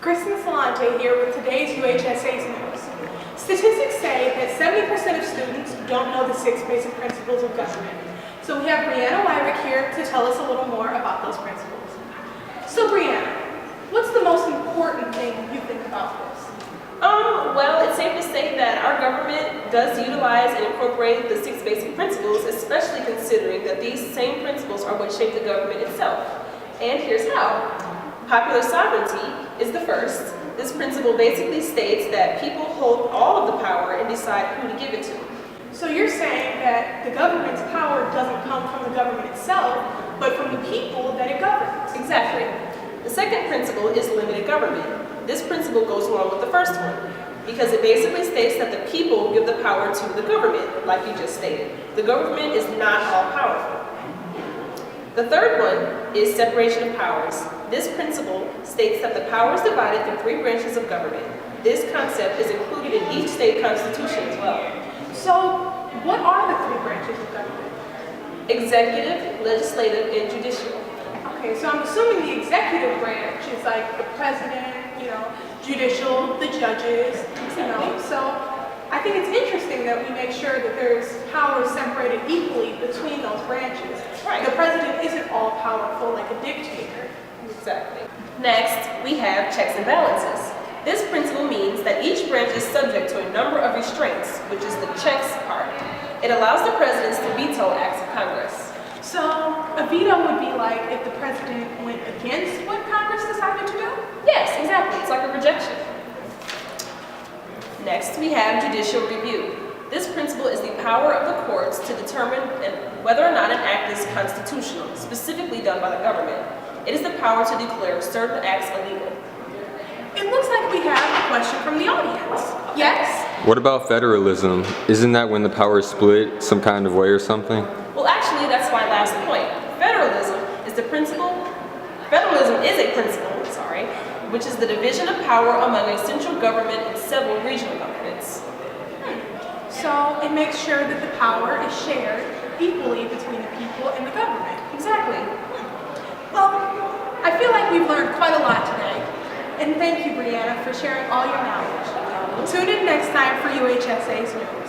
Kristen Salante here with today's UHSA's news. Statistics say that 70% of students don't know the 6 basic principles of government. So we have Brianna Wyrick here to tell us a little more about those principles. So Brianna, what's the most important thing you think about this? Well, it's safe to say that our government does utilize and incorporate the 6 basic principles, especially considering that these same principles are what shape the government itself. And here's how. Popular sovereignty is the first. This principle basically states that people hold all of the power and decide who to give it to. So you're saying that the government's power doesn't come from the government itself, but from the people that it governs. Exactly. The second principle is limited government. This principle goes along with the first one, because it basically states that the people give the power to the government, like you just stated. The government is not all powerful. The third one is separation of powers. This principle states that the power is divided through 3 branches of government. This concept is included in each state constitution as well. So what are the 3 branches of government? Executive, legislative, and judicial. Okay, so I'm assuming the executive branch is like the president, judicial, the judges, So I think it's interesting that we make sure that there's power separated equally between those branches. Right. The president isn't all powerful like a dictator. Exactly. Next, we have checks and balances. This principle means that each branch is subject to a number of restraints, which is the checks part. It allows the presidents to veto acts of Congress. So a veto would be like if the president went against what Congress decided to do? Yes, exactly. It's like a rejection. Next, we have judicial review. This principle is the power of the courts to determine whether or not an act is constitutional, specifically done by the government. It is the power to declare certain acts illegal. It looks like we have a question from the audience. Yes? What about federalism? Isn't that when the power is split some kind of way or something? Well, actually, that's my last point. Federalism is a principle, which is the division of power among a central government and several regional governments. So it makes sure that the power is shared equally between the people and the government. Exactly. Well, I feel like we've learned quite a lot today. And thank you, Brianna, for sharing all your knowledge. Tune in next time for UHSA's News.